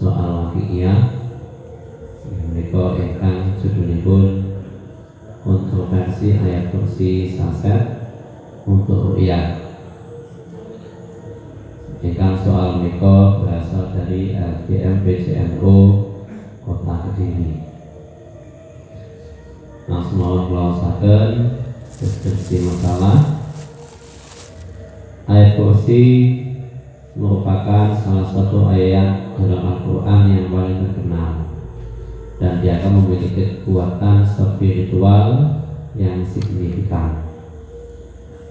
soal waqi'iyah menika ingkang judulipun kontroversi ayat kursi saset untuk ru'yah. Ingkang soal menika berasal dari LGM PCNU Kota Kediri. Langsung mawon kulawasaken deskripsi masalah. Ayat kursi merupakan salah satu ayat dalam Al-Quran yang paling terkenal dan dia akan memiliki kekuatan spiritual yang signifikan.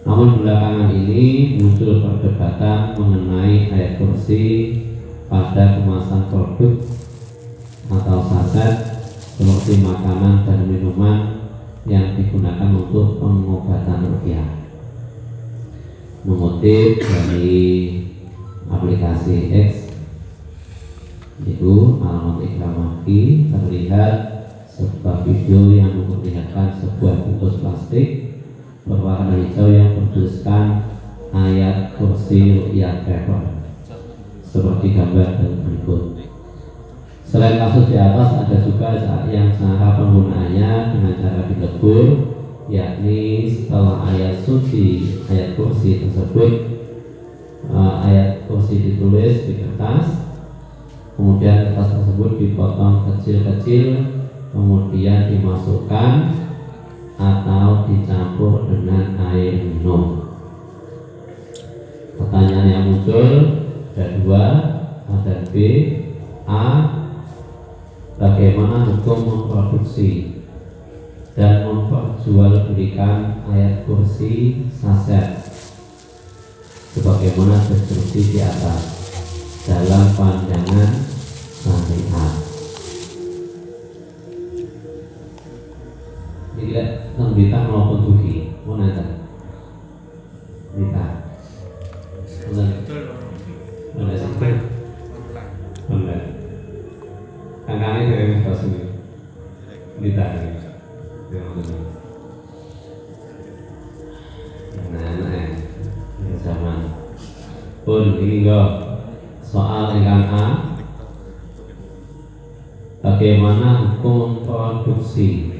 Namun belakangan ini muncul perdebatan mengenai ayat kursi pada kemasan produk atau saset seperti makanan dan minuman yang digunakan untuk pengobatan ruqyah. Mengutip dari aplikasi X itu alamat Ikramaki, terlihat sebuah video yang memperlihatkan sebuah bungkus plastik berwarna hijau yang bertuliskan ayat kursi ruqyah paper seperti gambar dan berikut. Selain kasus di atas, ada juga yang cara penggunaannya dengan cara dilebur, yakni setelah ayat suci ayat kursi tersebut, ayat kursi ditulis di kertas, kemudian kertas tersebut dipotong kecil-kecil, kemudian dimasukkan atau dicampur dengan air minum. Pertanyaan yang muncul ada dua, ada B, A, bagaimana hukum memproduksi dan memperjualbelikan ayat kursi saset sebagaimana deskripsi di atas dalam pandangan syariat. Tidak tembita maupun tuhi, mana Bita, benar. Angkanya dari kelas ini, Bita, nah, zaman pun hingga soal ingkang A, bagaimana hukum produksi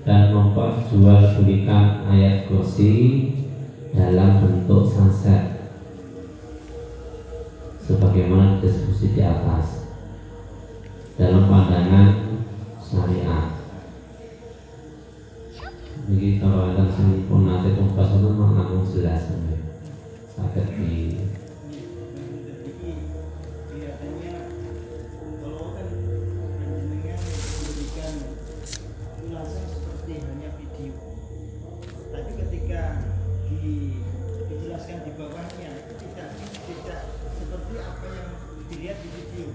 dan memperjualbelikan ayat kursi dalam bentuk saset sebagaimana diskusi di atas dalam pandangan syariat. Jadi kalau ada pun nanti pembahasan mengaku jelas sakit di dijelaskan di bawahnya tidak seperti apa yang dilihat di video.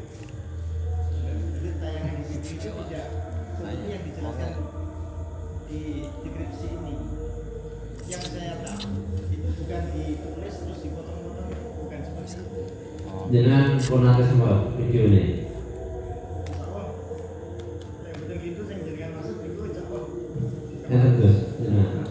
Jadi tayangan di video itu tidak seperti yang dijelaskan di deskripsi ini. Yang saya tahu itu bukan ditulis terus dipotong-potong, bukan seperti itu. Jangan pernah semua video ini. Yang begitu saya jadikan masuk itu insya-Allah. Ya terus, jangan.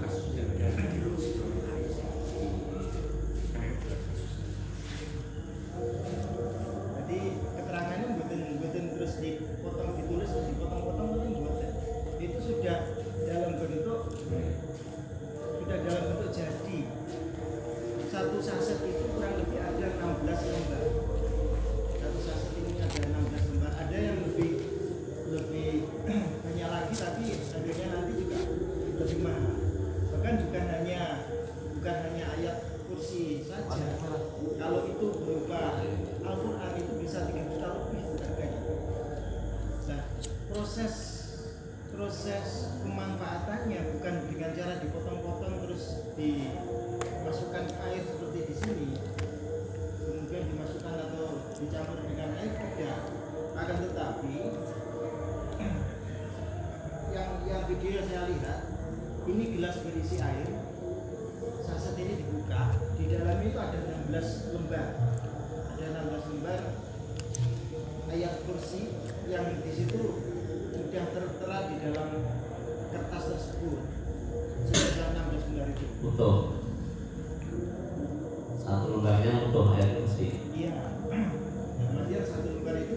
Satu saset itu kurang lebih ada 16 lembar. Satu saset ini ada 16 lembar. Ada yang lebih banyak lagi, tapi harganya nanti juga lebih mahal. Bahkan bukan hanya ayat kursi saja. Kalau itu berupa Al-Quran itu bisa 3 juta lebih harganya. Nah, proses pemanfaatannya bukan dengan cara dipotong-potong terus dimasukkan air seperti di sini, kemudian dimasukkan atau dicampur dengan air, tidak. Akan tetapi yang video saya lihat, ini gelas berisi air, saset ini dibuka, di dalamnya itu ada 16 lembar, ayat kursi yang di situ sudah tertera di dalam kertas tersebut sebesar 16 lembar itu. Utuh. Satu lembarnya utuh ayat kursi. Iya. Kemudian satu lembar itu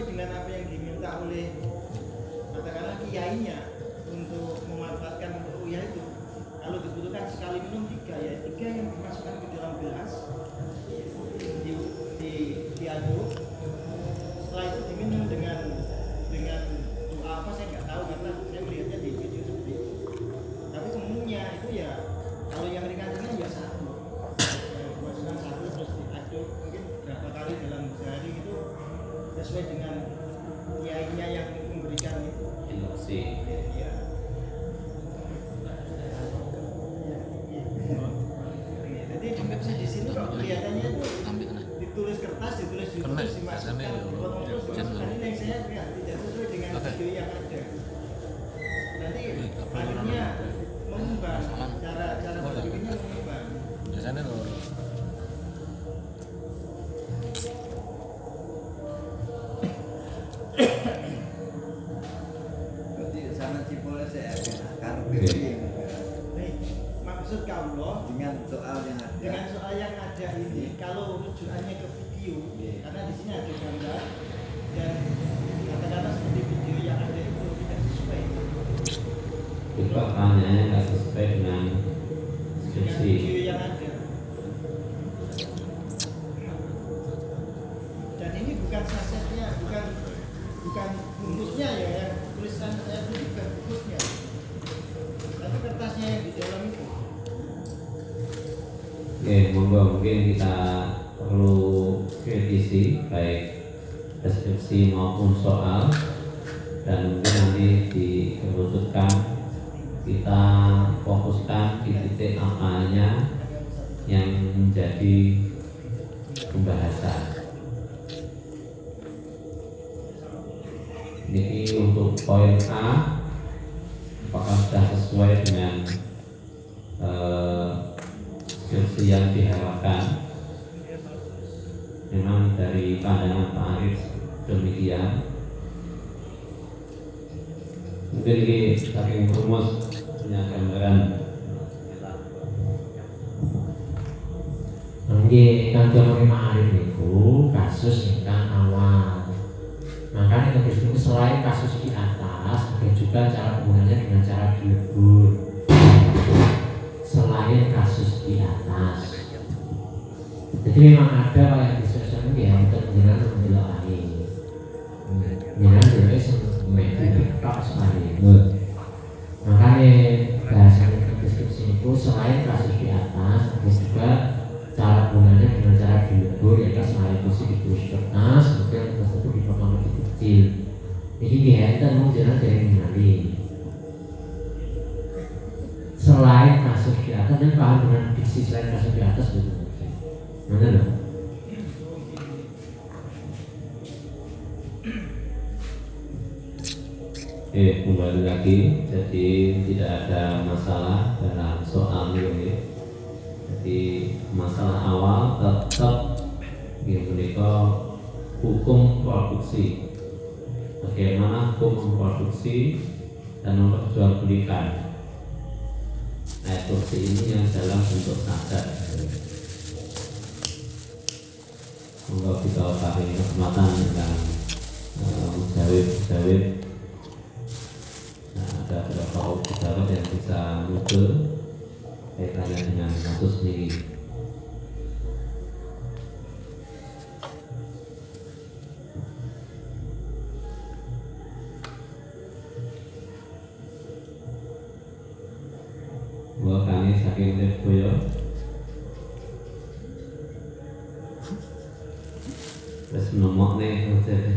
sesuai dengan apa yang diminta oleh katakanlah kiainya untuk memanfaatkan untuk uyah itu. Kalau dibutuhkan sekali minum 3 ya 3 yang dimasukkan ke dalam gelas diaduk, setelah itu diminum dengan doa apa saya nggak tahu karena saya melihatnya di video seperti itu. Tapi umumnya itu ya kalau yang ringan-ringan ya 1 masukkan 1 terus diaduk mungkin berapa kali dalam sehari itu sesuai dengan kiainya yang memberikan itu. Instruksi. Ya. Jadi di sini kok kelihatannya itu ditulis kertas, ditulis terus dimasukkan, dipotong terus dimasukkan. Ini yang saya lihat tidak sesuai dengan video yang ada. Nanti akhirnya mengubah cara berpikirnya mengubah. Biasanya loh. Sana Cipole saya akar Maksud kaulah dengan soal yang ada ini kalau rujukannya ke video karena di sini ada gambar dan katakanlah seperti video yang ada itu tidak sesuai Itu pertanyaannya nggak sesuai dengan dengan skripsi. video yang ada. Dan ini bukan sasetnya, bukan bungkusnya ya, yang tulisan saya itu bukan bungkusnya, tapi kertasnya yang di dalam itu. Oke, monggo mungkin kita perlu kritisi baik deskripsi maupun soal dan mungkin nanti dikerucutkan kita fokuskan di titik apanya yang menjadi pembahasan. Ini untuk poin A, apakah sudah sesuai dengan skripsi yang diharapkan? Memang dari pandangan Pak Arif demikian. Mungkin ini saking rumus punya gambaran. Nggih, kan jaman Pak Arif niku kasus ingkang awal. Makanya itu selain kasus di atas, ada juga cara penggunaannya dengan cara dilebur. Selain kasus di atas, jadi memang ada kayak di sosial media untuk menjelaskan menjelaskan lain. Menjelaskan semuanya tak sekali. Makanya bahasanya deskripsi itu selain kasus di atas, ada juga cara penggunaannya dengan cara dilebur, yaitu selain itu ditulis kertas, kemudian kertas itu dipotong lebih kecil. Jadi dihentikan menjelaskan dari mengenali. Selain kasus di atas, dan paham dengan diksi selain kasus di atas betul. Mana loh? Kembali lagi, jadi tidak ada masalah dalam soal ini. Jadi masalah awal tetap hukum produksi. Bagaimana hukum memproduksi dan memperjualbelikan air kursi ini yang dalam bentuk sadar. Semoga kita beri kesempatan dengan mujawib. Nah, ada beberapa pejabat yang bisa muncul kaitannya dengan kasus ini. Bahwa kami saking Lirboyo terus nomok nih Bismillahirrahmanirrahim.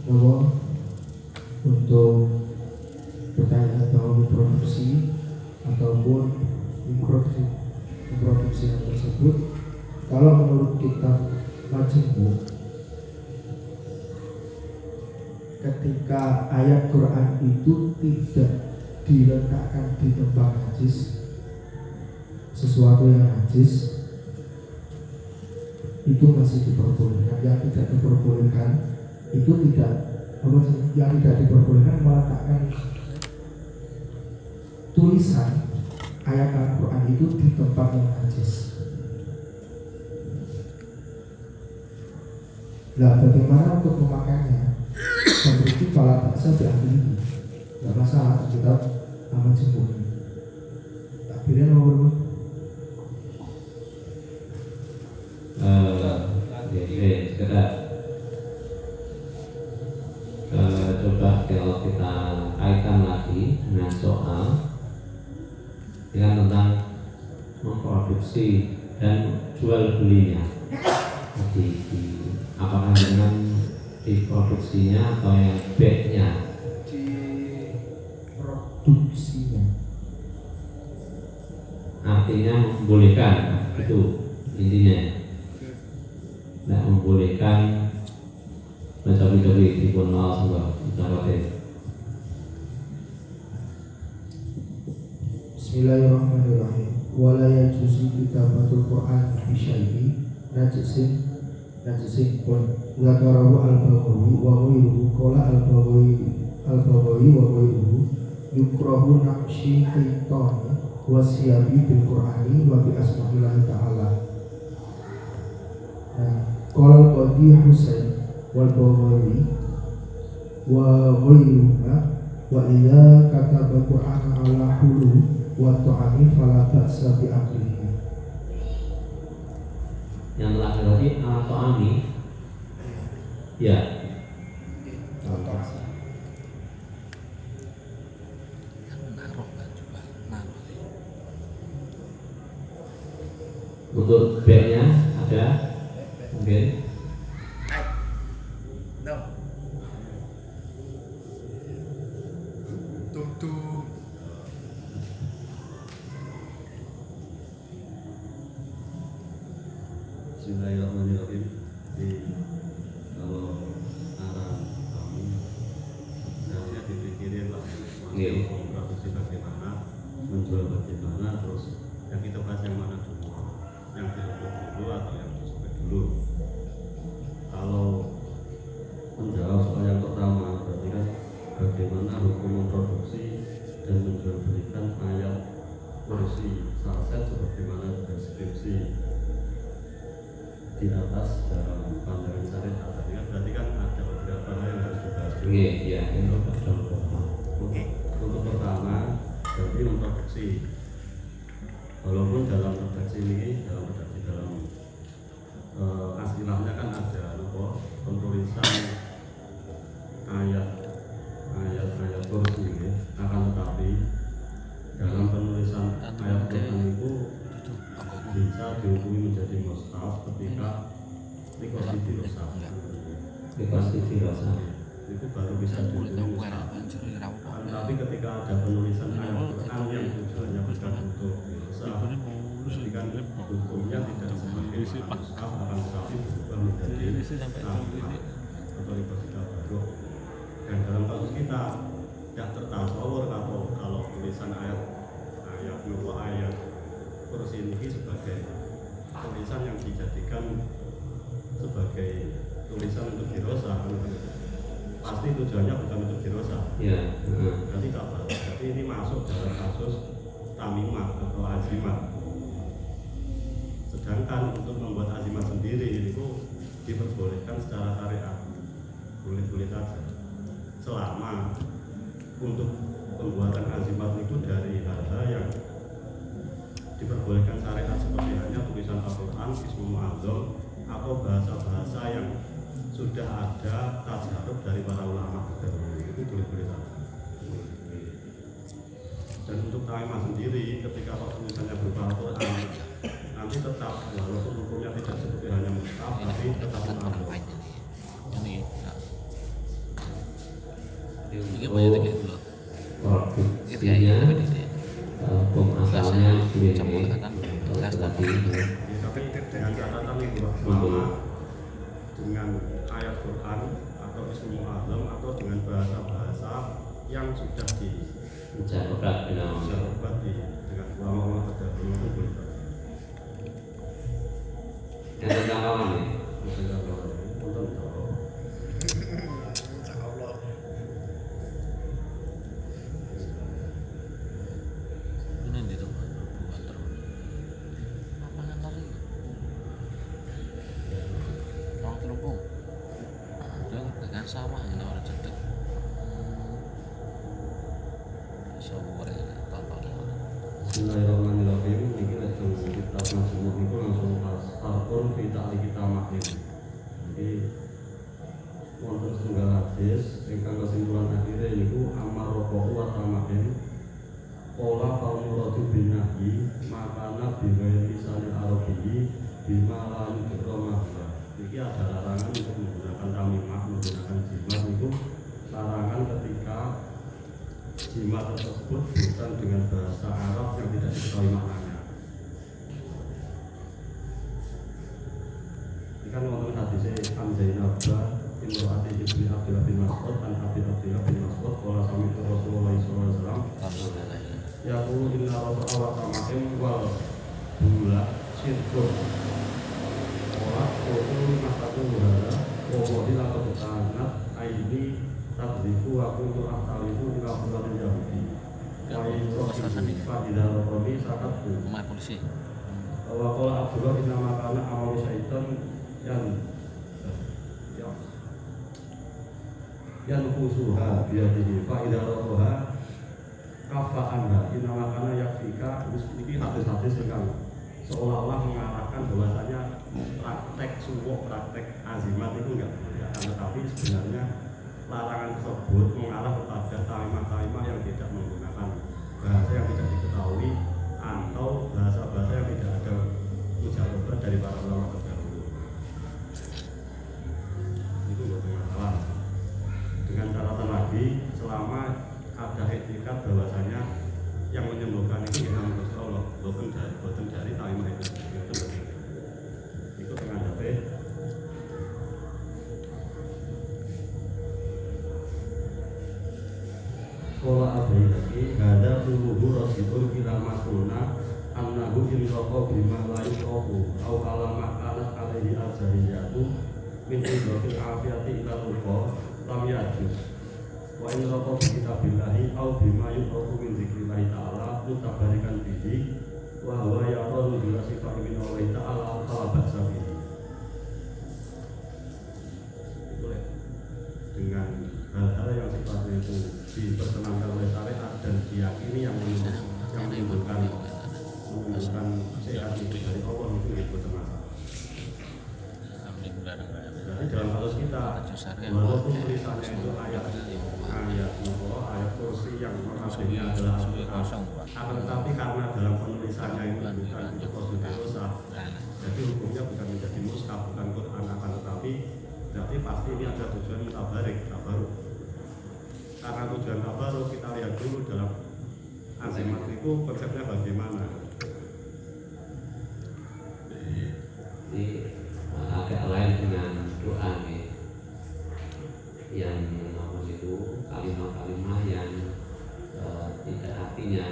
Bahwa untuk pertanyaan bahwa memproduksi ataupun memproduksi yang tersebut, kalau menurut kitab Majmu', ketika ayat Quran itu tidak diletakkan di tempat najis, sesuatu yang najis itu masih diperbolehkan. Yang tidak diperbolehkan itu tidak yang tidak diperbolehkan meletakkan tulisan ayat Al-Quran itu di tempat yang najis. Nah, bagaimana untuk memakainya? Memiliki pala baksa diambil, tidak masalah kita nama jemput. Takbirnya nomor sekedar coba kalau kita kaitkan lagi dengan soal dengan tentang memproduksi dan jual belinya. Jadi apakah dengan diproduksinya atau yang backnya? diproduksinya. Artinya membolehkan, itu intinya. Tidak membolehkan mencoba-coba di pun mal sebuah Bismillahirrahmanirrahim. Wala yajuzu kitabatul Qur'an bi syai'in najisin pun zakarahu al-Baghawi wa ghairuhu qala al-Baghawi wa ghairuhu yukrahu naqshi haitani wa siyabi bil Qur'ani wa bi asma'illahi ta'ala. Qala al-Qadi Husain wal Baghawi wa ghairuha wa idza kataba Qur'ana ala hulu wa ta'ami fala ba'sa bi aqlihi. Yang laki-laki atau ami, ya. Untuk B-nya ada mungkin. Bismillahirrahmanirrahim. Kalau arah kami sebenarnya dipikirin lah memproduksi bagaimana, menjual bagaimana, terus yang kita bahas yang mana dulu, yang dirobek dulu atau yang disobek dulu. Kalau menjawab soal yang pertama, berarti kan bagaimana hukum memproduksi dan menjual belikan ayat kursi saset sebagaimana deskripsi di atas dalam pandangan syariat tadi, berarti kan ada beberapa hal yang harus dibahas dulu. Iya, Untuk pertama, berarti memproduksi. Walaupun dalam redaksi ini, dalam aslinya kan ada penulisan ayat kursi ini, akan tetapi dalam penulisan ayat Quran itu bisa dihukumi menjadi mushaf ketika dikonsumsi rusak. Itu baru bisa dihukumi mushaf. Tapi ketika ada penulisan ayat Quran yang tujuannya bukan untuk rusak, jadi kan hukumnya tidak sebagai mushaf, akan tetapi berubah menjadi naskah atau reposita baru. Dan dalam kasus kita tidak tertasawur kalau tulisan ayat kursi ini sebagai tulisan yang dijadikan sebagai tulisan untuk dirosa, pasti tujuannya bukan untuk dirosa. Ya. Berarti tak baik. Jadi ini masuk dalam kasus tamimat atau azimat. Sedangkan untuk membuat azimat sendiri itu diperbolehkan secara syariat, boleh-boleh saja. Selama untuk pembuatan azimat itu dari hal-hal yang diperbolehkan syariat seperti hanya tulisan Al-Quran, Ismul Mu'azzam atau bahasa-bahasa yang sudah ada tajarub dari para ulama terdahulu, itu boleh-boleh saja. Dan untuk taimah sendiri, ketika tulisannya berupa Al-Quran, nanti tetap walaupun hukumnya tidak seperti hanya mushaf, tapi tetap Mu'azzam. Produksinya hukum asalnya boleh tetapi dengan catatan itu sama dengan ayat Quran atau Ismul Mu'azzam atau dengan bahasa-bahasa yang sudah mencakup dengan dengan ulama-ulama terdahulu itu boleh. yang tentang kawan ya. Untuk Bismillahirrahmanirrahim. Ini langsung kita semua itu langsung farqun fi ta'liqi tamahim. Jadi wonten setunggal hadis ingkang kesimpulan akhirnya niku amar rokok wa tamahim. Qala fa muradu bin nahyi makana bi ghairi lisanil arabiyyi bima la yudrama. Iki ada larangan untuk menggunakan tamimah, menggunakan jimat itu larangan ketika jimat tersebut bukan dengan bahasa Arab yang tidak diketahui maknanya. Ini kan wonten hadisnya An Zainab imro'ati ibni Abdullah bin Mas'ud an Abdullah bin Mas'ud qala sami'tu Rasulullah sallallahu alaihi wasallam yaqulu inna rasulullah tamahim wal bula sirkun qala qulu masatu hada wa qadila qatanat aini tadriku wa kuntu ahtalifu ila qulatil yahudi wa in fa'idha romi sakatku polisi wa qala Abdullah inna makana awal syaitan yang kusuha biadihi fa'idha roha kafa anda inna makana yakfika. Ini hadis-hadis yang seolah-olah mengarahkan bahwasanya praktek suwuk, praktek azimat itu enggak boleh, tetapi sebenarnya larangan tersebut mengarah kepada talimah-talimah yang tidak menggunakan bahasa yang tidak diketahui atau bahasa-bahasa yang tidak ada ucapan dari para ulama terdahulu. Itu bukan masalah. Dengan catatan lagi, selama ada etikat bahwasanya yang menyembuhkan itu Imam Rasulullah, bukan dari talimah itu. Itu menghadapi Kola abri lagi ada puluhu rasulul kilamatuna annahu inroqo bima layu rohu au alamak alat alaihi al-jahiyatu min idrofil afiyati ila ruko lam yajus wa inroqo bikitabillahi au bima yurohu min zikrillahi ta'ala mutabarikan bihi wa huwa yaqonu bila sifat min Allah ta'ala falabat sabihi. Boleh dengan hal-hal yang sifatnya itu diperkenankan oleh syariat dan diyakini yang menimbulkan sehat itu dari Allah itu betul masalah. Jadi dalam kasus kita walaupun tulisannya itu ayat Allah, ayat kursi yang mengakhirnya adalah akan tetapi karena dalam penulisannya itu bukan untuk prosedur dosa, jadi hukumnya bukan menjadi mushaf, bukan Quran, akan tetapi berarti pasti ini ada tujuan tabarik, tabaruk. Karena tujuan tabaruk kita lihat dulu dalam azimat itu konsepnya bagaimana. Ini agak lain dengan doa nih, yang apa itu kalimat-kalimat yang tidak ada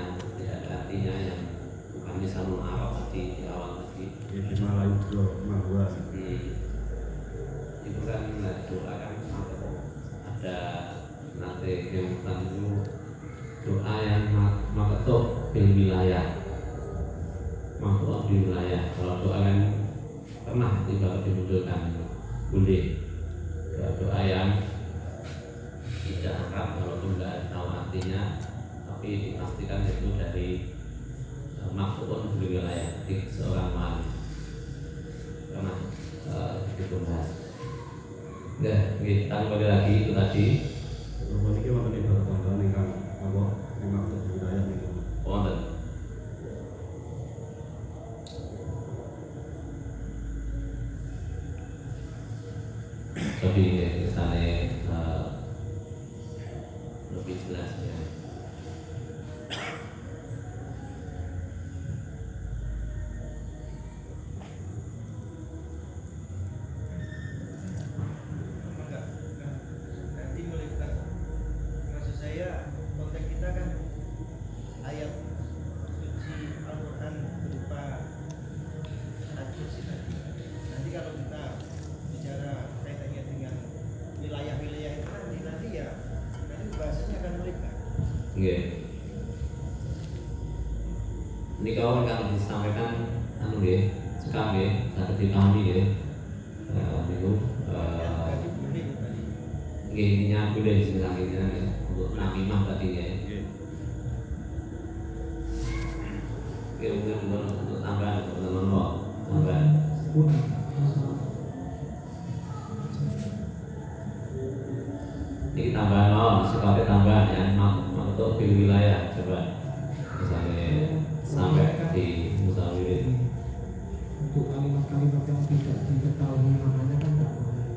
artinya yang bukan lisanul Arab tadi di awal tadi. Gimana itu mahwa? Itu kan doa kan ada nanti yang itu doa yang maketuk di wilayah, maketuk di wilayah. Kalau doa yang pernah juga dimunculkan boleh doa yang tidak Arab walaupun tidak tahu artinya, tapi dipastikan itu dari maksud di wilayah di seorang wali pernah dibahas. Ya, kita kembali lagi itu tadi. Ini kita ibarat tambahan yang kan apa yang maksud wilayah itu. Wonten. Jadi misalnya lebih jelas ya. Nanti melihat maksud saya konteks kita kan ayat suci Al-Quran berupa al-kursi tadi. Nanti kalau kita bicara kaitannya dengan wilayah-wilayah itu nanti ya nanti bahasanya akan melibat. Iya. Ini kalau yang disampaikan anu ya, sekarang ya, dapat dipahami ya. Itu intinya boleh dibilang ya untuk namimah tadi ya. mungkin untuk tambahan teman-teman tambahan. Ini tambahan sebagai tambahan ya untuk pilih wilayah coba misalnya sampai di Musawirin. Untuk kalimat-kalimat yang tidak diketahui maknanya kan tidak boleh.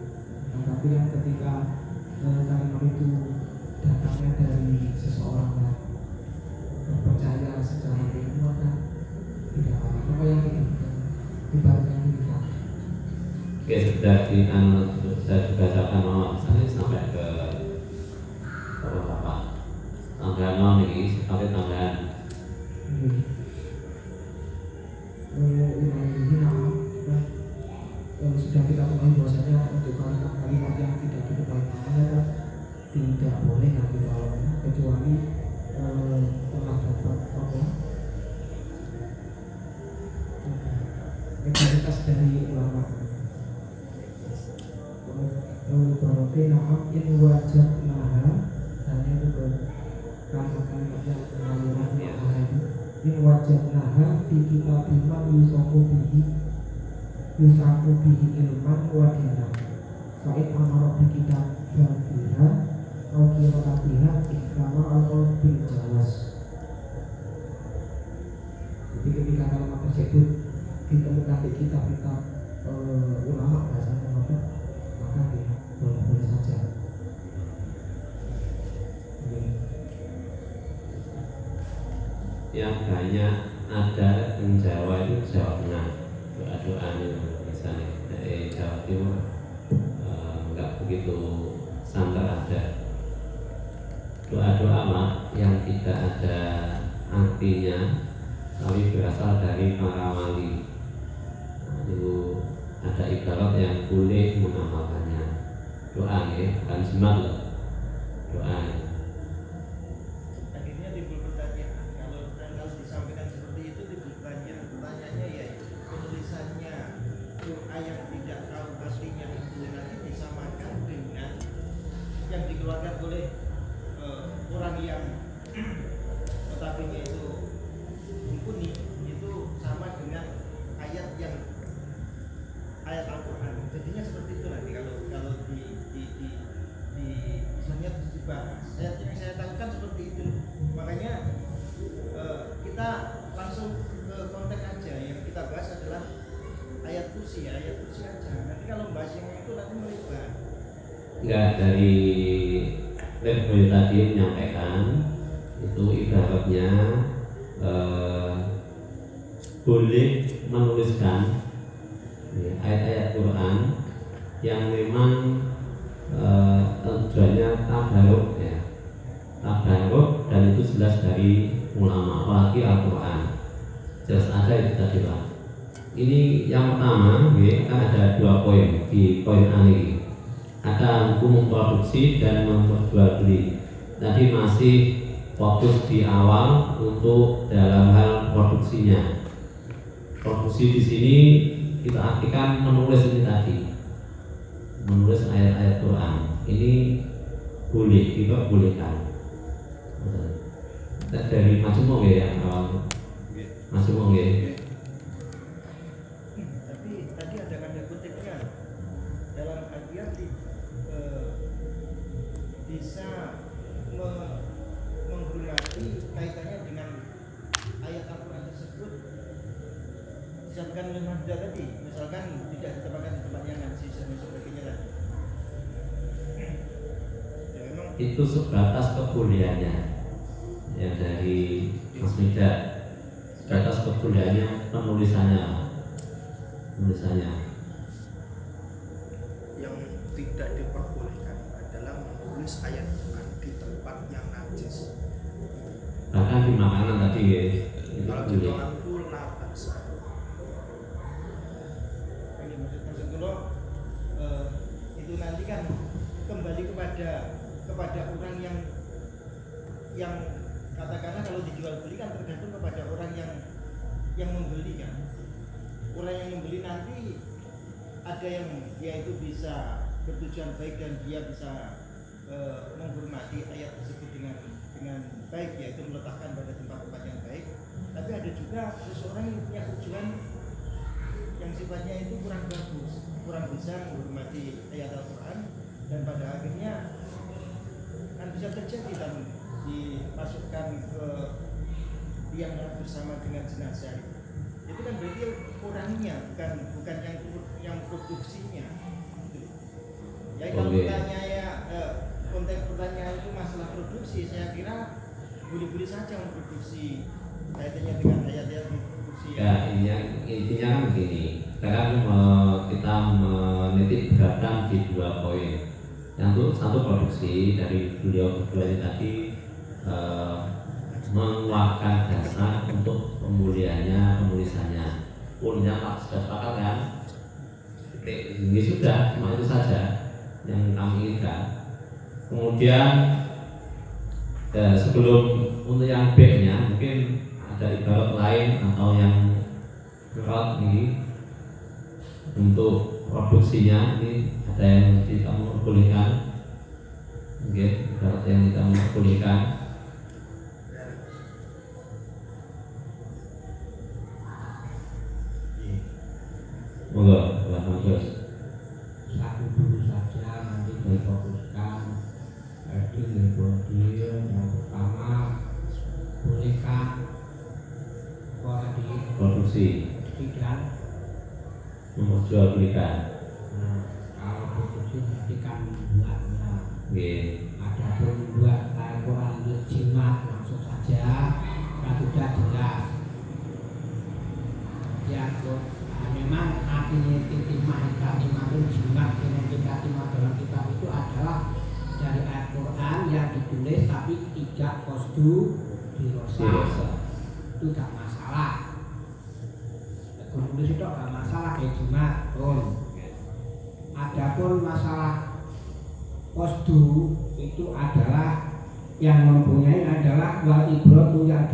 Nah, tapi yang ketika kalimat itu datangnya dari seseorang yang percaya secara ilmu maka tidak apa-apa yang kita ibaratnya kita. Oke, sudah dibacakan misalnya sampai ke apa tambahan ini sebagai tambahan. Sudah kita ketahui bahwasanya untuk kalimat yang tidak diketahui maknanya tidak boleh nanti awalnya kecuali telah dapat apa legalitas dari ulama. Berarti naham in wajib naha hanya itu kalimat-kalimat yang mengalami itu in wajib naha di kitab iman yusaku bihi ilman wa dinam fa'id amara bi kitab babiha au kira'atiha ikrama atau bil jawas. Jadi ketika kalimat tersebut ditemukan di kitab-kitab ulama bahasanya maka dia boleh saja. Yang banyak ada yang Jawa itu Jawa Tengah doa-doa misalnya dari Jawa Timur enggak begitu santer ada doa-doa mah yang tidak ada artinya tapi berasal dari para wali. Itu ada ibarat yang boleh mengamalkannya. Doa ya, bukan jimat loh. Doa. Akhirnya timbul pertanyaan, kalau disampaikan seperti itu timbul pertanyaannya ya penulisannya doa yang tidak tahu aslinya itu nanti disamakan dengan yang dikeluarkan oleh orang yang notabene itu mumpuni, itu sama dengan ayat Al-Quran. Jadinya seperti itu nanti kalau di misalnya dibahas ayat yang saya tahukan seperti itu. Makanya kita langsung ke konteks aja, yang kita bahas adalah ayat kursi aja. Nanti kalau bahas yang itu nanti melebar. Enggak, dari level tadi menyampaikan itu ibaratnya boleh menuliskan ya, ayat-ayat Quran yang memang tujuannya tabaruk ya, tabaruk, dan itu jelas dari ulama, apalagi Al-Quran jelas ada itu tadi Pak. Ini yang pertama ya, kan ada 2 poin di poin A ini. Ada hukum memproduksi dan memperjualbeli. Tadi masih fokus di awal untuk dalam hal produksinya. Produksi di sini kita artikan menulis ini tadi, menulis ayat-ayat Quran. Ini boleh, kita bolehkan. Dari Masumong ya yang awal, Masumong ya. Tapi tadi ada kata kutipnya dalam artian bisa menghormati kaitannya dengan ayat Al-Quran tersebut disebutkan oleh Mahda tadi, misalkan tidak ditempatkan di tempat yang najis dan sebagainya tadi. Ya, memang Itu sebatas kebolehannya yang dari Mas Mida, sebatas kebolehannya penulisannya. Yang tidak diperbolehkan adalah menulis ayat Quran di tempat yang najis. Bahkan di makanan tadi ya, itu Kalau di boleh. ruangan pula bangsa. ini maksud kalau itu nanti kan kembali kepada orang yang katakanlah kalau dijual beli kan tergantung kepada orang yang membeli kan. Orang yang membeli nanti ada yang dia itu bisa bertujuan baik dan dia bisa menghormati ayat tersebut dengan baik, yaitu meletakkan pada tempat-tempat yang baik. Tapi ada juga ada seseorang yang punya tujuan yang sifatnya itu kurang bagus, kurang bisa menghormati ayat Al-Quran, dan pada akhirnya kan bisa terjadi dan dimasukkan ke yang bersama dengan jenazah itu kan berarti orangnya bukan yang produksinya. Ya kalau bertanya konteks pertanyaan itu masalah produksi, saya kira boleh-boleh saja memproduksi kaitannya dengan ayat-ayat produksi. Ya, intinya kan begini. Sekarang kita menitik beratkan di 2 poin. Yang satu produksi dari beliau berdua ini tadi mengeluarkan dasar untuk penulisannya. Punya Pak sudah sepakat kan? Ini sudah, cuma itu saja yang kami inginkan. Kemudian sebelum untuk yang B-nya mungkin ada ibarat lain atau yang berat ini untuk produksinya ini ada yang tidak memperbolehkan, ibarat yang tidak memperbolehkan. Monggo, Pak Mas. Satu dulu saja nanti difokuskan di body. Yang pertama, bolehkah Produksi tidak memperjualbelikan. Nah, kalau produksi nanti kan membuatnya. Nggih. Ada pun membuat Al-Quran jimat langsung saja kan sudah jelas. Ya, memang artinya timah itu jimat dengan timah dalam kitab itu adalah dari ayat Quran yang ditulis tapi tidak kosdu dirosa. Itu gak masalah. Menulis itu gak masalah kayak jimat pun. Adapun masalah kosdu itu adalah yang mempunyai adalah wal ibratu yang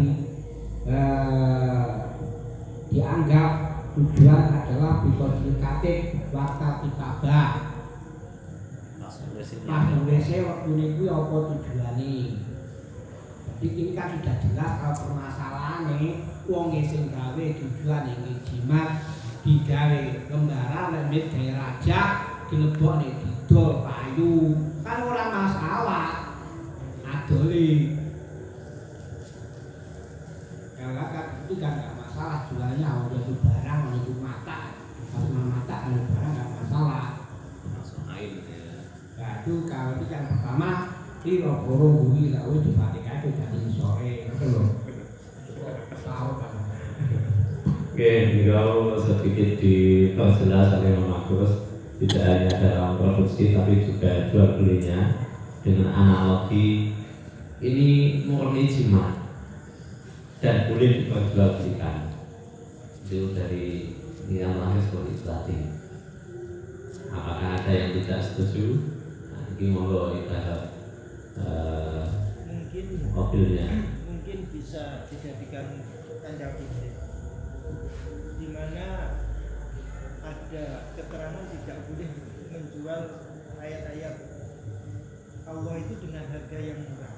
dianggap tujuan adalah bikodilikatif waktu kitabah. Pas nulisnya waktu ini apa tujuannya. Jadi ini kan sudah jelas kalau permasalahannya wong sing gawe tujuan yang jimat digawe lembaran lembit gawe raja dilebokne didol payu kan ora masalah adoli. Kalau kan itu kan nggak masalah jualnya kalau itu barang kalau itu mata kalau mata kalau barang nggak masalah. Langsung air ya. Nah itu kalau itu yang pertama di Rokoro Bumi lalu dibandingkan itu jadi sore itu loh. Tahu kan? Oke, beliau sedikit diperjelas oleh Mas Agus, tidak hanya dalam produksi tapi juga jual belinya dengan analogi ini murni jimat dan boleh diperjualbelikan. Itu dari yang lahir seperti itu tadi. Apakah ada yang tidak setuju? Nah, ini monggo kita mobilnya. Mungkin bisa dijadikan tanda kutip di mana ada keterangan tidak boleh menjual ayat-ayat Allah itu dengan harga yang murah.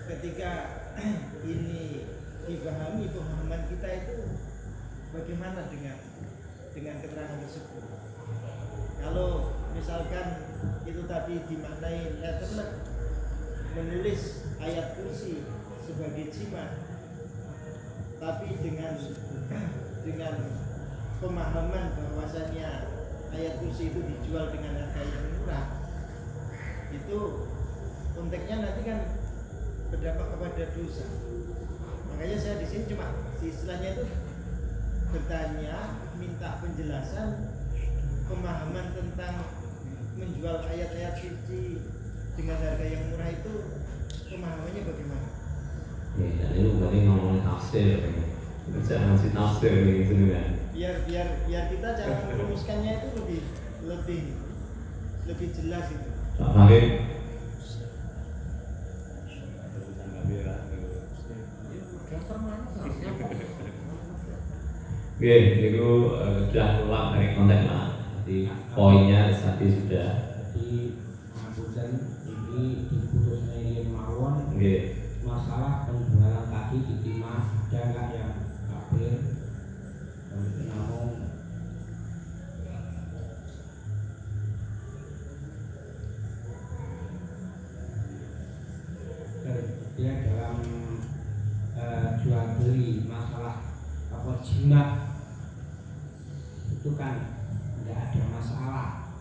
Ketika ini dipahami pemahaman kita itu bagaimana dengan keterangan tersebut? Kalau misalkan itu tadi dimaknai letterlek menulis ayat kursi sebagai jimat, tapi dengan pemahaman bahwasannya ayat kursi itu dijual dengan harga yang murah, itu konteksnya nanti kan berdampak kepada dosa. Makanya saya di sini cuma istilahnya itu bertanya, minta penjelasan pemahaman tentang menjual ayat-ayat suci dengan harga yang murah itu pemahamannya bagaimana? Ya, dan itu berarti ngomongin tafsir, jangan ngasih tafsir gitu kan? Biar kita cara merumuskannya itu lebih jelas itu. Pak Farid. Oke, itu sudah keluar dari konteks lah. Jadi poinnya tadi sudah. Jadi ngapunten ini diputusnya ini mawon. Oke. Masalah penjualan tadi di timah ada nggak yang jual beli, masalah apa jimat itu kan tidak ada masalah,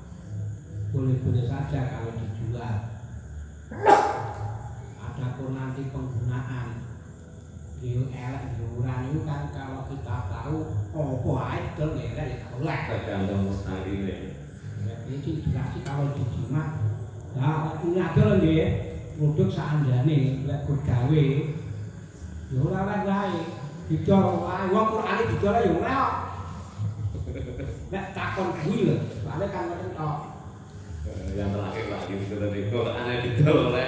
boleh-boleh saja kalau dijual. Adapun nanti penggunaan elek diuran itu kan kalau kita tahu apa aja elek ya boleh. Tergantung mustahil. Jadi dikasih kalau dijimat, nah ini ada loh nggih, produk seandainya lek gawe, ya ora wae, dicor wae, wong Qur'ane dicor ya ora. Nek takon kuwi lho, soalnya kan ngoten tok. Yang terakhir lagi itu tadi Qur'ane dicor oleh.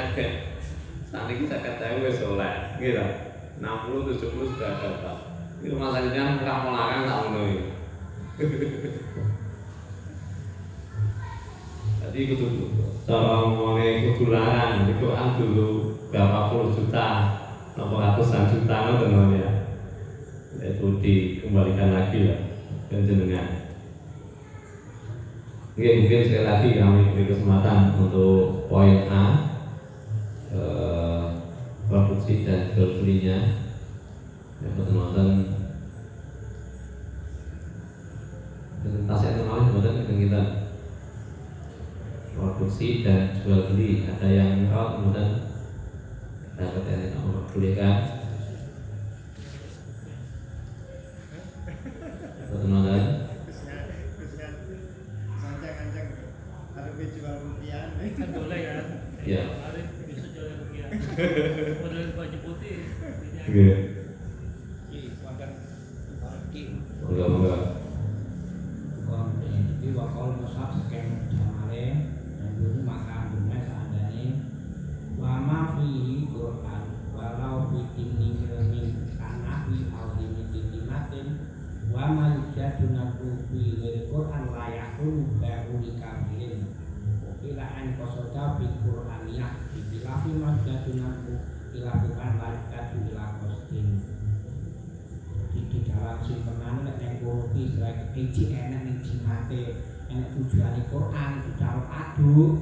Saat ini saya katakan wes oleh, gitu. 60-70 sudah dapat. Itu masalahnya kamu larang tak menuhi. Jadi itu cara ngomongnya kegularan di Quran dulu berapa puluh juta, berapa ratusan juta loh ya. Itu dikembalikan lagi lah ke jenengan. Mungkin sekali lagi kami beri kesempatan untuk poin A. Produksi dan jual belinya yang nonton presentasi nonton kita produksi dan jual beli, ada yang kemudian dapat yang memperbolehkan nonton Sancang-sancang harus jual rupiah kan boleh kan? ya. Bisa jual rupiah. Model baju putih. Oke. Enggak. Jadi wakal musab sekian jamale dan dulu maka dunia seandainya wama fihi Quran walau bikin ilmin kanafi al-limi dimatin wama yujaduna kufi dari Quran layakun bahuli kamilin ukilaan kosoda bil Quraniyah dibilafi majaduna dilakukan lakukan dilakostin di dalam simpenan yang ekologi selain eji enak yang jimate enak tujuan Quran ditaruh aduk